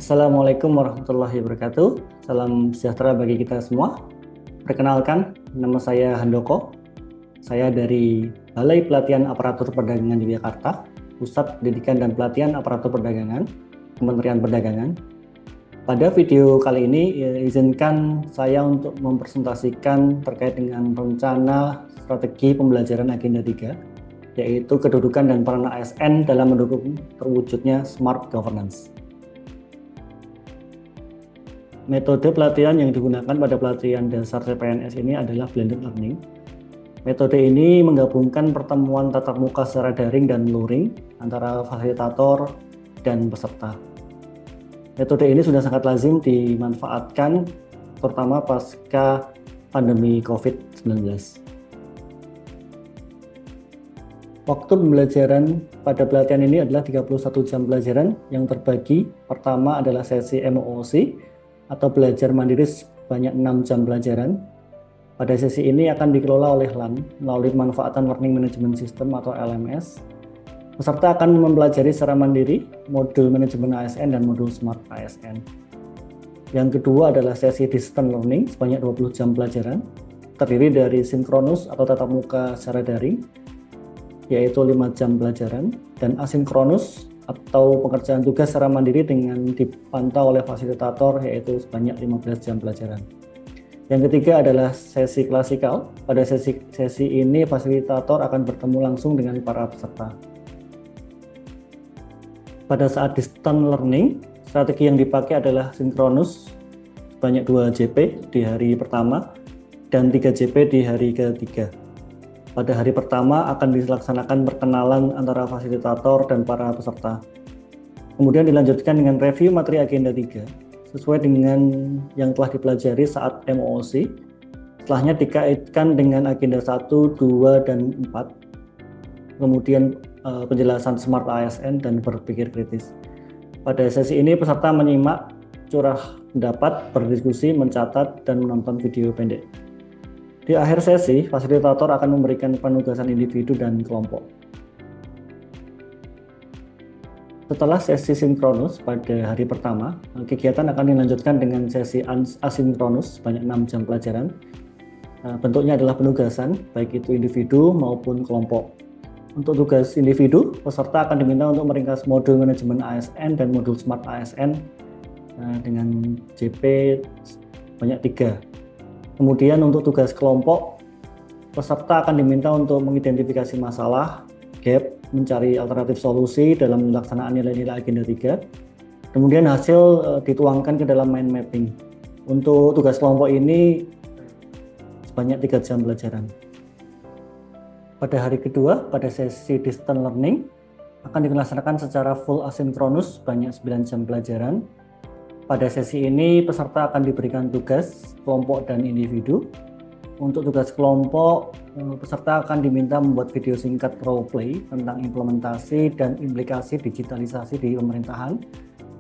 Assalamualaikum warahmatullahi wabarakatuh. Salam sejahtera bagi kita semua. Perkenalkan, nama saya Handoko. Saya dari Balai Pelatihan Aparatur Perdagangan Yogyakarta, Pusat Pendidikan dan Pelatihan Aparatur Perdagangan, Kementerian Perdagangan. Pada video kali ini, izinkan saya untuk mempresentasikan terkait dengan rencana strategi pembelajaran Agenda 3, yaitu kedudukan dan peran ASN dalam mendukung terwujudnya Smart Governance. Metode pelatihan yang digunakan pada pelatihan dasar CPNS ini adalah blended learning. Metode ini menggabungkan pertemuan tatap muka secara daring dan luring antara fasilitator dan peserta. Metode ini sudah sangat lazim dimanfaatkan terutama pasca pandemi COVID-19. Waktu pembelajaran pada pelatihan ini adalah 31 jam pelajaran yang terbagi. Pertama adalah sesi MOOC atau belajar mandiri sebanyak 6 jam pelajaran. Pada sesi ini akan dikelola oleh LAN melalui pemanfaatan Learning Management System atau LMS. Peserta akan mempelajari secara mandiri modul manajemen ASN dan modul Smart ASN. Yang kedua adalah sesi Distance Learning sebanyak 20 jam pelajaran, terdiri dari sinkronus atau tatap muka secara daring, yaitu 5 jam pelajaran, dan asinkronus atau pengerjaan tugas secara mandiri dengan dipantau oleh fasilitator, yaitu sebanyak 15 jam pelajaran. Yang ketiga adalah sesi klasikal. Pada sesi ini fasilitator akan bertemu langsung dengan para peserta. Pada saat distance learning, strategi yang dipakai adalah sinkronus sebanyak 2 JP di hari pertama dan 3 JP di hari ketiga. Pada hari pertama akan dilaksanakan perkenalan antara fasilitator dan para peserta. Kemudian dilanjutkan dengan review materi Agenda 3 sesuai dengan yang telah dipelajari saat MOOC. Setelahnya dikaitkan dengan Agenda 1, 2, dan 4. Kemudian penjelasan Smart ASN dan berpikir kritis. Pada sesi ini peserta menyimak, curah pendapat, berdiskusi, mencatat, dan menonton video pendek. Di akhir sesi, fasilitator akan memberikan penugasan individu dan kelompok. Setelah sesi sinkronus pada hari pertama, kegiatan akan dilanjutkan dengan sesi asinkronus sebanyak 6 jam pelajaran. Bentuknya adalah penugasan, baik itu individu maupun kelompok. Untuk tugas individu, peserta akan diminta untuk meringkas modul manajemen ASN dan modul Smart ASN dengan JP banyak 3. Kemudian untuk tugas kelompok, peserta akan diminta untuk mengidentifikasi masalah, gap, mencari alternatif solusi dalam pelaksanaan nilai-nilai Agenda 3. Kemudian hasil dituangkan ke dalam mind mapping. Untuk tugas kelompok ini sebanyak 3 jam pelajaran. Pada hari kedua, pada sesi distance learning, akan dilaksanakan secara full asinkronus sebanyak 9 jam pelajaran. Pada sesi ini peserta akan diberikan tugas kelompok dan individu. Untuk tugas kelompok, peserta akan diminta membuat video singkat role play tentang implementasi dan implikasi digitalisasi di pemerintahan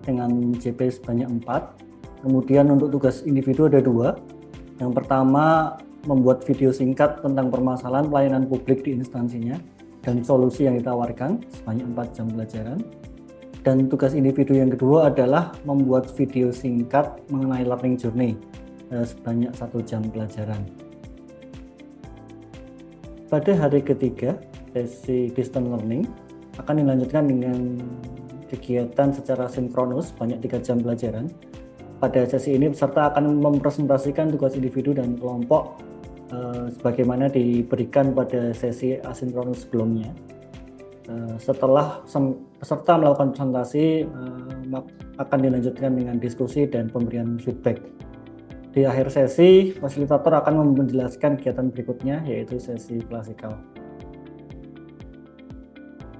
dengan JP sebanyak 4. Kemudian untuk tugas individu ada 2. Yang pertama, membuat video singkat tentang permasalahan pelayanan publik di instansinya dan solusi yang ditawarkan sebanyak 4 jam pelajaran. Dan tugas individu yang kedua adalah membuat video singkat mengenai learning journey sebanyak 1 jam pelajaran. Pada hari ketiga, sesi distance learning akan dilanjutkan dengan kegiatan secara sinkronus sebanyak 3 jam pelajaran. Pada sesi ini peserta akan mempresentasikan tugas individu dan kelompok sebagaimana diberikan pada sesi asinkronus sebelumnya. Setelah peserta melakukan presentasi, akan dilanjutkan dengan diskusi dan pemberian feedback. Di akhir sesi, fasilitator akan menjelaskan kegiatan berikutnya, yaitu sesi klasikal.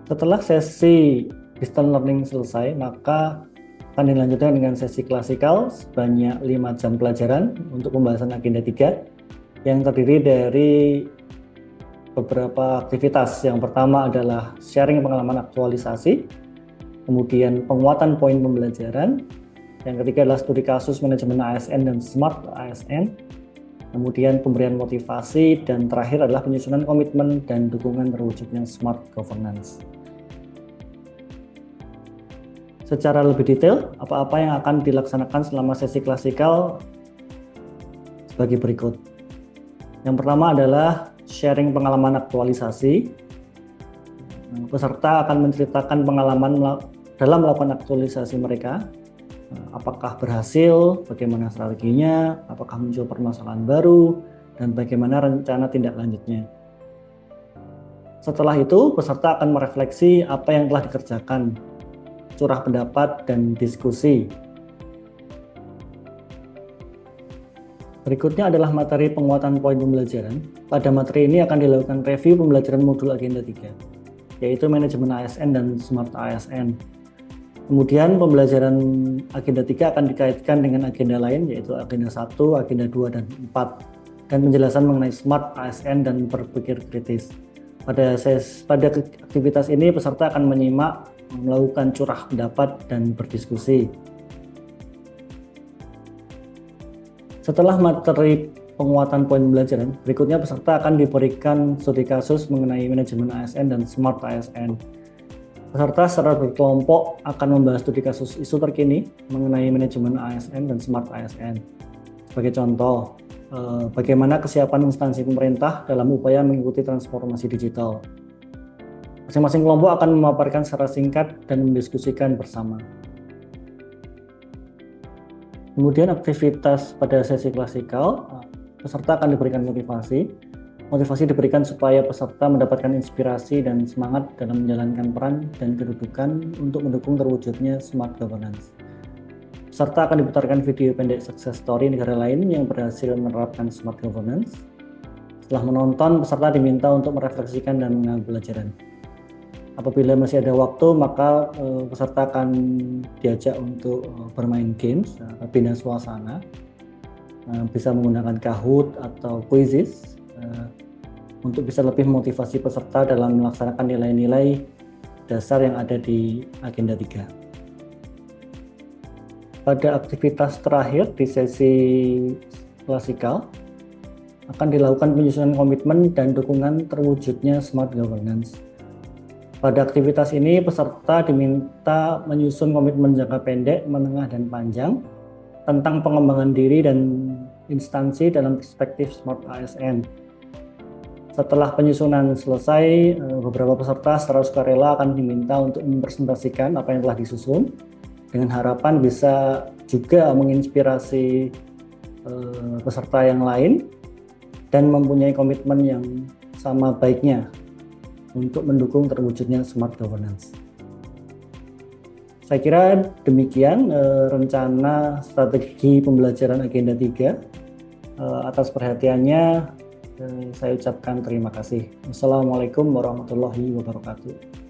Setelah sesi distance learning selesai, maka akan dilanjutkan dengan sesi klasikal sebanyak 5 jam pelajaran untuk pembahasan Agenda 3 yang terdiri dari beberapa aktivitas. Yang pertama adalah sharing pengalaman aktualisasi, kemudian penguatan poin pembelajaran, yang ketiga adalah studi kasus manajemen ASN dan Smart ASN, kemudian pemberian motivasi, dan terakhir adalah penyusunan komitmen dan dukungan terwujudnya Smart Governance. secara lebih detail apa-apa yang akan dilaksanakan selama sesi klasikal sebagai berikut. Yang pertama adalah sharing pengalaman aktualisasi. Peserta akan menceritakan pengalaman dalam melakukan aktualisasi mereka. Apakah berhasil, bagaimana strateginya, apakah muncul permasalahan baru, dan bagaimana rencana tindak lanjutnya. Setelah itu, peserta akan merefleksi apa yang telah dikerjakan, curah pendapat, dan diskusi. Berikutnya adalah materi penguatan poin pembelajaran. Pada materi ini akan dilakukan review pembelajaran modul Agenda 3, yaitu manajemen ASN dan smart ASN. Kemudian pembelajaran Agenda 3 akan dikaitkan dengan agenda lain, yaitu Agenda 1, Agenda 2, dan 4, dan penjelasan mengenai smart ASN dan berpikir kritis. Pada aktivitas ini, peserta akan menyimak, melakukan curah pendapat, dan berdiskusi. Setelah materi penguatan poin pembelajaran, berikutnya peserta akan diberikan studi kasus mengenai manajemen ASN dan smart ASN. Peserta secara berkelompok akan membahas studi kasus isu terkini mengenai manajemen ASN dan smart ASN. Sebagai contoh, bagaimana kesiapan instansi pemerintah dalam upaya mengikuti transformasi digital. Masing-masing kelompok akan memaparkan secara singkat dan mendiskusikan bersama. Kemudian aktivitas pada sesi klasikal, peserta akan diberikan motivasi. Motivasi diberikan supaya peserta mendapatkan inspirasi dan semangat dalam menjalankan peran dan kedudukan untuk mendukung terwujudnya smart governance. Peserta akan diputarkan video pendek success story negara lain yang berhasil menerapkan smart governance. Setelah menonton, peserta diminta untuk merefleksikan dan mengambil pelajaran. Apabila masih ada waktu, maka peserta akan diajak untuk bermain games, pindah suasana, bisa menggunakan Kahoot atau Quizzes, untuk bisa lebih memotivasi peserta dalam melaksanakan nilai-nilai dasar yang ada di Agenda 3. Pada aktivitas terakhir di sesi klasikal, akan dilakukan penyusunan komitmen dan dukungan terwujudnya smart governance. Pada aktivitas ini, peserta diminta menyusun komitmen jangka pendek, menengah, dan panjang tentang pengembangan diri dan instansi dalam perspektif smart ASN. Setelah penyusunan selesai, beberapa peserta secara sukarela akan diminta untuk mempresentasikan apa yang telah disusun, dengan harapan bisa juga menginspirasi peserta yang lain dan mempunyai komitmen yang sama baiknya untuk mendukung terwujudnya smart governance. Saya kira demikian rencana strategi pembelajaran Agenda 3. Atas perhatiannya, saya ucapkan terima kasih. Wassalamualaikum warahmatullahi wabarakatuh.